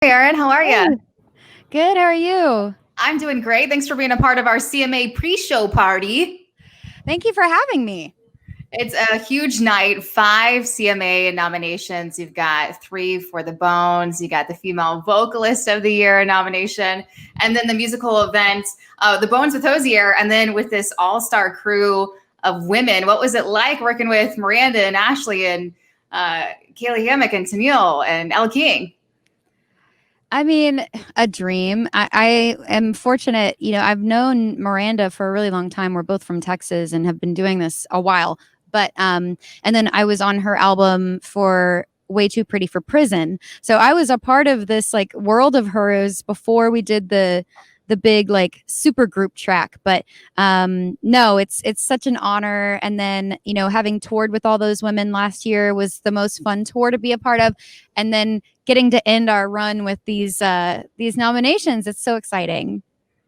Aaron, how are Hey, you? good. How are you? I'm doing great. Thanks for being a part of our CMA pre-show party. Thank you for having me. It's a huge night, 5 CMA nominations. You've got 3 for the Bones. You got the Female Vocalist of the Year nomination, and then the musical event, the Bones with Hosier, and then with this all-star crew of women. What was it like working with Miranda and Ashley and Kaylee Hammock and Tennille and Elle King? I mean, a dream. I am fortunate. I've known Miranda for a really long time. We're both from Texas and have been doing this a while. But and then I was on her album for Way Too Pretty for Prison. So I was a part of this like world of hers before we did the big like super group track. But no, it's such an honor. And then having toured with all those women last year was the most fun tour to be a part of. And then getting to end our run with these nominations, it's so exciting.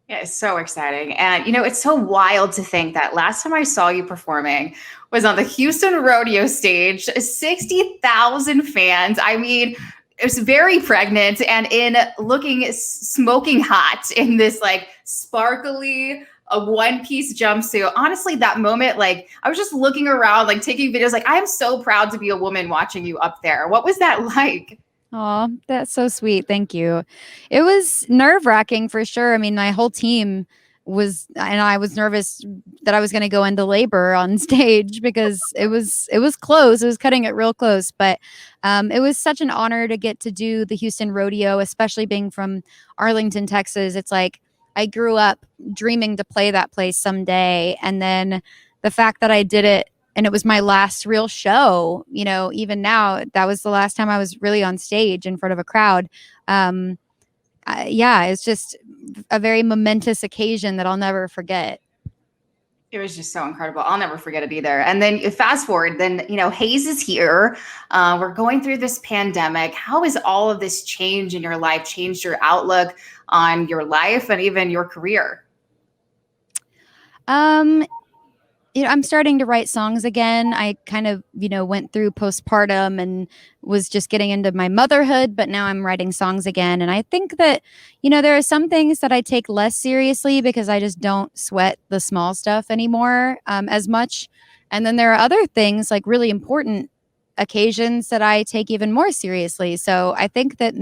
Yeah, it's so exciting. And, it's so wild to think that last time I saw you performing was on the Houston Rodeo stage, 60,000 fans. I mean, it was very pregnant and in looking smoking hot in this like sparkly a one-piece jumpsuit. Honestly, that moment, like I was just looking around, like taking videos, like I am so proud to be a woman watching you up there. What was that like? Oh, that's so sweet. Thank you. It was nerve-wracking for sure. I mean, my whole team and I was nervous that I was going to go into labor on stage because it was close. It was cutting it real close, but it was such an honor to get to do the Houston Rodeo, especially being from Arlington, Texas. It's like I grew up dreaming to play that place someday, and then the fact that I did it and it was my last real show, even now that was the last time I was really on stage in front of a crowd. um yeah, it's just a very momentous occasion that I'll never forget. It was just so incredible. I'll never forget it either. And then fast forward, then, Hayes is here. We're going through this pandemic. How has all of this change in your life changed your outlook on your life and even your career? um I'm starting to write songs again. I kind of, went through postpartum and was just getting into my motherhood, but now I'm writing songs again. And I think that, there are some things that I take less seriously because I just don't sweat the small stuff anymore as much. And then there are other things like really important occasions that I take even more seriously. So I think that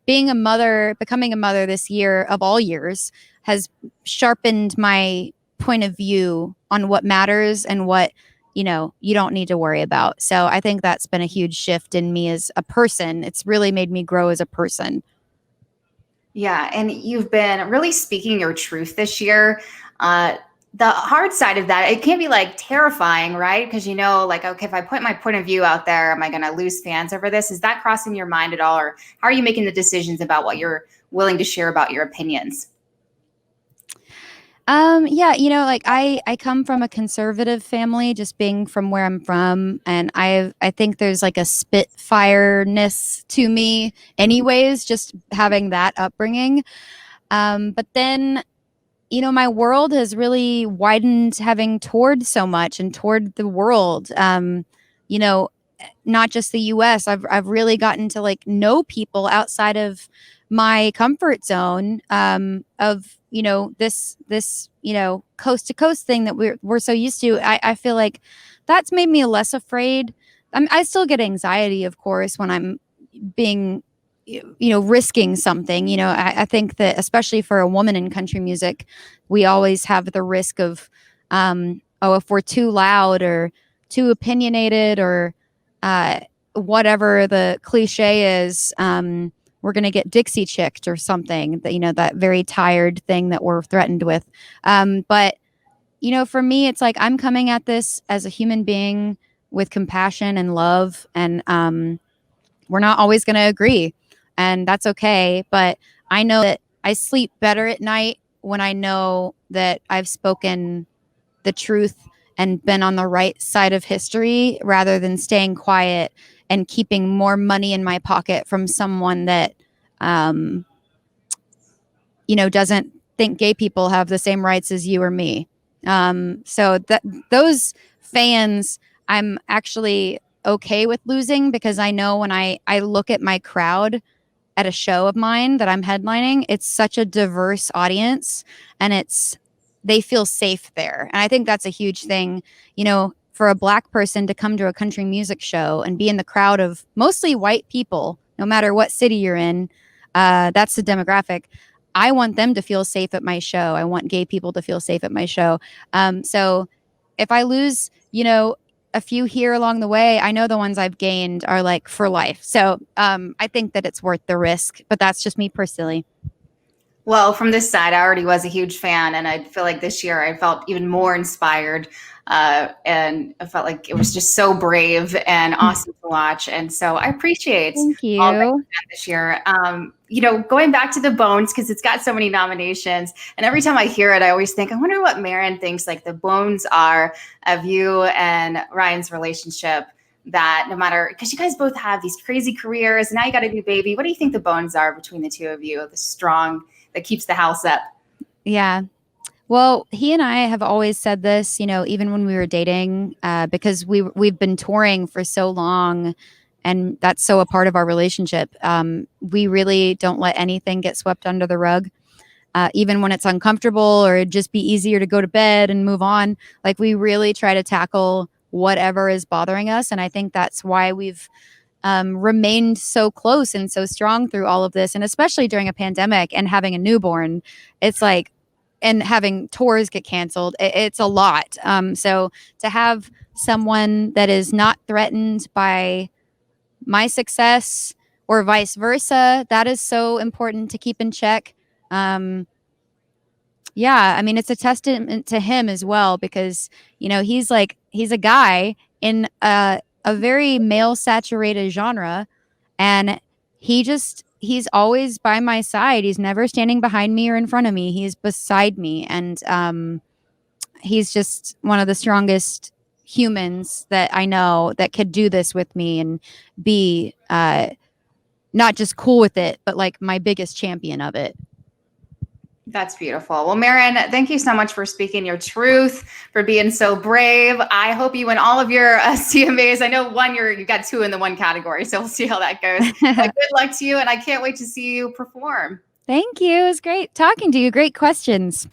being a mother, becoming a mother this year of all years has sharpened my point of view on what matters and what you don't need to worry about. So I think that's been a huge shift in me as a person. It's really made me grow as a person. Yeah, and you've been really speaking your truth this year. Uh, the hard side of that, it can be like terrifying, right? Because like, okay, if I put my point of view out there, am I going to lose fans over this? Is that crossing your mind at all? Or how are you making the decisions about what you're willing to share about your opinions? Yeah, like I come from a conservative family, just being from where I'm from, and I think there's like a spitfireness to me anyways, just having that upbringing. But then my world has really widened having toured so much and toured the world. You know, not just the US. I've really gotten to like know people outside of my comfort zone of this coast to coast thing that we're so used to. I feel like that's made me less afraid. I still get anxiety, of course, when I'm being risking something. I think that especially for a woman in country music, we always have the risk of oh, if we're too loud or too opinionated or uh, whatever the cliche is, we're going to get Dixie chicked or something, that that very tired thing that we're threatened with. But for me, it's like I'm coming at this as a human being with compassion and love, and we're not always going to agree, and that's okay. But I know that I sleep better at night when I know that I've spoken the truth and been on the right side of history rather than staying quiet and keeping more money in my pocket from someone that um, doesn't think gay people have the same rights as you or me. So that those fans, I'm actually okay with losing, because I know when I look at my crowd, at a show of mine that I'm headlining, it's such a diverse audience, and they feel safe there. And I think that's a huge thing, for a Black person to come to a country music show and be in the crowd of mostly white people, no matter what city you're in. That's the demographic. I want them to feel safe at my show. I want gay people to feel safe at my show. So if I lose, a few here along the way, I know the ones I've gained are like for life. So I think that it's worth the risk, but that's just me personally. Well, from this side, I already was a huge fan, and I feel like this year I felt even more inspired. And I felt like it was just so brave and awesome to watch. And so I appreciate Thank all that you. you've done this year. Going back to the Bones, because it's got so many nominations. And every time I hear it, I always think, I wonder what Maren thinks like the bones are of you and Ryan's relationship. That no matter, because you guys both have these crazy careers, and now you got a new baby. What do you think the bones are between the two of you? The strong that keeps the house up. Yeah. Well, he and I have always said this, even when we were dating, because we've been touring for so long, and that's so a part of our relationship. We really don't let anything get swept under the rug, even when it's uncomfortable or it'd just be easier to go to bed and move on. Like, we really try to tackle whatever is bothering us, and I think that's why we've remained so close and so strong through all of this, and especially during a pandemic and having a newborn. It's like, and having tours get canceled, it's a lot. So to have someone that is not threatened by my success or vice versa, that is so important to keep in check. Yeah, I mean, it's a testament to him as well, because he's a guy in a very male saturated genre, and he's always by my side. He's never standing behind me or in front of me. He's beside me, and he's just one of the strongest humans that I know that could do this with me and be not just cool with it, but like my biggest champion of it. That's beautiful. Well, Maren, thank you so much for speaking your truth, for being so brave. I hope you win all of your CMAs. I know you got 2 in the 1 category, so we'll see how that goes. But good luck to you, and I can't wait to see you perform. Thank you. It was great talking to you. Great questions.